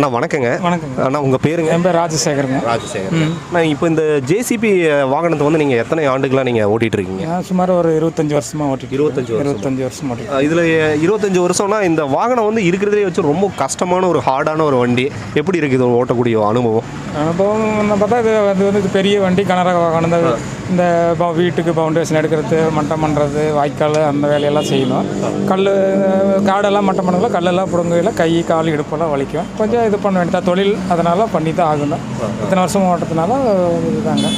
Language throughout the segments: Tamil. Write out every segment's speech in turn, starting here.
அண்ணா வணக்கங்க. வணக்கங்க. அண்ணா உங்கள் பேருங்க? என் பேர் ராஜசேகருங்க. ராஜசேகர். நான் இப்போ இந்த ஜேசிபி வாகனத்தை வந்து நீங்கள் எத்தனை ஆண்டுகளாக நீங்கள் ஓட்டிகிட்டு இருக்கீங்க? நான் சுமார் ஒரு 25 வருஷமாக ஓட்டிட்டு 25 வருஷம் ஓட்டிட்டு. இதில் 25 வருஷம்னா இந்த வாகனம் வந்து இருக்கிறதுலே வச்சு ரொம்ப கஷ்டமான ஒரு ஹார்டான ஒரு வண்டி. எப்படி இருக்குது ஓட்டக்கூடிய அனுபவம்? அனுபவம் பார்த்தா இது பெரிய வண்டி, கனரக வாகனம் தான். இந்த வீட்டுக்கு பவுண்டேஷன் எடுக்கிறது, மட்டம் பண்ணுறது, வாய்க்கால் அந்த வேலையெல்லாம் செய்யணும். காடெல்லாம் மட்டம் பண்ணல, கல்லெல்லாம் பிடுங்கையில் கை கால் இடுப்பெல்லாம் வலிக்கும். கொஞ்சம் இது பண்ண வேண்டியதான் தொழில், அதனால் பண்ணி தான் ஆகணும். இத்தனை வருஷம் ஓட்டுறதுனால இதுதாங்க.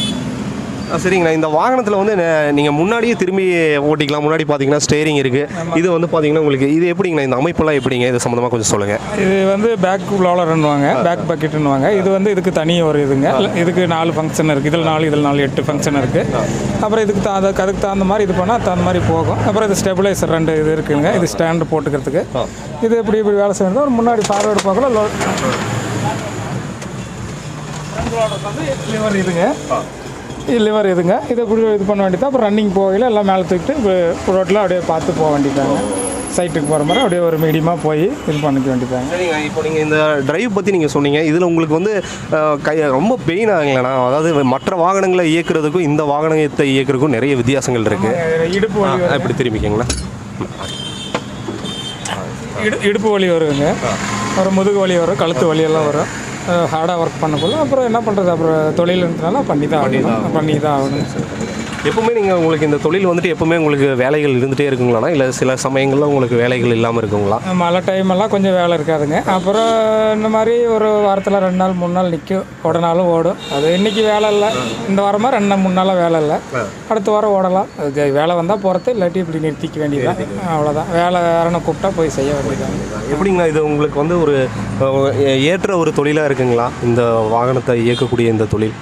சரிங்கண்ணா. இந்த வாகனத்தில் வந்து நீங்கள் முன்னாடியே திரும்பி ஓட்டிக்கலாம். முன்னாடி பார்த்தீங்கன்னா ஸ்டேரிங் இருக்குது. இது வந்து பார்த்தீங்கன்னா உங்களுக்கு இது எப்படிங்கண்ணா, இந்த அமைப்பெல்லாம் எப்படிங்க? இது சம்மந்தமாக கொஞ்சம் சொல்லுங்கள். இது பேக் ப்ளோலர்னுவாங்க, பேக் பக்கெட்டுன்னுவாங்க. இதுக்கு தனி ஒரு இதுங்க. இதுக்கு 4 ஃபங்க்ஷன் இருக்குது. இதில் 4 8 ஃபங்க்ஷன் இருக்குது. அப்புறம் அதுக்கு தகுந்த மாதிரி இது பண்ணால் தகுந்த மாதிரி போகும். அப்புறம் இது ஸ்டெபிளைசர் 2 இது இருக்குதுங்க. இது ஸ்டாண்டு போட்டுக்கிறதுக்கு. இது இப்படி வேலை செய்யறது. ஒரு முன்னாடி ஃபார்வேர்டு போகல லிவர் இதுங்க. இதை இப்படி இது பண்ண வேண்டியது. அப்புறம் ரன்னிங் போகையில் எல்லாம் மேலே தூக்கிட்டு ரோட்டில் அப்படியே பார்த்து போக வேண்டியதாங்க. சைட்டுக்கு போகிற மாதிரி அப்படியே ஒரு மீடியமாக போய் இது பண்ணிக்க வேண்டியதாங்க. சரிங்க. இப்போ நீங்கள் இந்த டிரைவ் பற்றி நீங்கள் சொன்னீங்க. இதில் உங்களுக்கு வந்து ரொம்ப பெயின் ஆகலைண்ணா? அதாவது மற்ற வாகனங்களை இயக்குறதுக்கும் இந்த வாகனத்தை இயக்குறதுக்கும் நிறைய வித்தியாசங்கள் இருக்குது. இடுப்பு வலி எப்படி திரும்பிக்கிங்களா? இடுப்பு வலி வருங்க, ஒரு முதுகு வலி வரும், கழுத்து வலியெல்லாம் வரும். ஹார்டாக ஒர்க் பண்ணக்குள்ள அப்புறம் என்ன பண்ணுறது, அப்புறம் தொழில்ன்றதுனால பண்ணி தான் ஆகணும். எப்பவுமே நீங்கள் உங்களுக்கு இந்த தொழில் வந்துட்டு எப்பவுமே உங்களுக்கு வேலைகள் இருந்துகிட்டே இருக்குங்களாண்ணா? இல்லை சில சமயங்களில் உங்களுக்கு வேலைகள் இல்லாமல் இருக்குங்களா? மழை டைமெல்லாம் கொஞ்சம் வேலை இருக்காதுங்க. அப்புறம் இந்த மாதிரி ஒரு வாரத்தில் 2 நாள் 3 நாள் நிற்கும், உடனாலும் ஓடும். அது இன்றைக்கி வேலை இல்லை, இந்த வாரமாக 2 நாள் 3 நாளாக வேலை இல்லை, அடுத்த வாரம் ஓடலாம். அது வேலை வந்தால் போகிறது, இல்லாட்டி இப்படி நிறுத்திக்க வேண்டியதான். அவ்வளோதான். வேலை யாரும் கூப்பிட்டா போய் செய்ய வேண்டியதான். எப்படிங்களா இது உங்களுக்கு வந்து ஒரு ஏற்ற ஒரு தொழிலாக இருக்குங்களா இந்த வாகனத்தை இயக்கக்கூடிய இந்த தொழில்?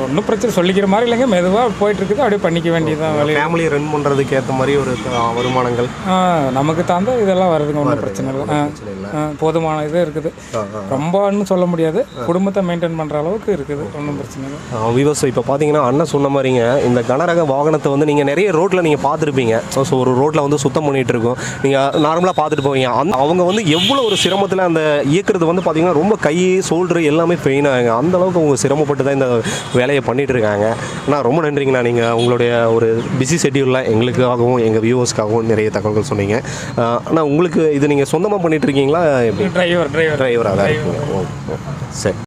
ஒன்றும் பிரச்சனை சொல்லிக்கிற மாதிரி இல்லைங்க, மெதுவாக போயிட்டுருக்குது, அப்படியே பண்ணிக்க வேண்டியதான். ஃபேமிலியை ரன் பண்ணுறதுக்கு ஏற்ற மாதிரி ஒரு வருமானங்கள் நமக்கு தாண்ட இதெல்லாம் வருதுங்க. ஒன்றும் பிரச்சனை இல்லை, போதுமான இது இருக்குது. ரொம்பன்னு சொல்ல முடியாது, குடும்பத்தை மெயின்டைன் பண்ணுற அளவுக்கு இருக்குது, ஒன்றும் பிரச்சனை இல்லை. விவசாயம் இப்போ பார்த்தீங்கன்னா அண்ணன் சொன்ன மாதிரிங்க இந்த கனரக வாகனத்தை வந்து நீங்கள் நிறைய ரோட்டில் நீங்கள் பார்த்துருப்பீங்க. ஸோ ஒரு ரோட்டில் வந்து சுத்தம் பண்ணிகிட்டு இருக்கோம், நீங்கள் நார்மலாக பார்த்துட்டு போவீங்க. அவங்க வந்து எவ்வளோ ஒரு சிரமத்தில் அந்த இயக்குறது வந்து பார்த்தீங்கன்னா ரொம்ப கை ஷோல்டரு எல்லாமே பெயின் ஆகுங்க. அந்தளவுக்கு அவங்க சிரமப்பட்டு தான் இந்த வேலையை பண்ணிகிட்டு இருக்காங்க. ஆனால் ரொம்ப நன்றிங்கண்ணா, நீங்கள் உங்களுடைய ஒரு பிஸி ஷெட்யூலில் எங்களுக்காகவும் எங்கள் வியூவர்ஸ்க்காகவும் நிறைய தகவல்கள் சொன்னீங்க. ஆனால் உங்களுக்கு இது நீங்கள் சொந்தமாக பண்ணிகிட்டு இருக்கீங்களா? எப்படி? டிரைவராக தான் இருக்குங்க. ஓ சரி.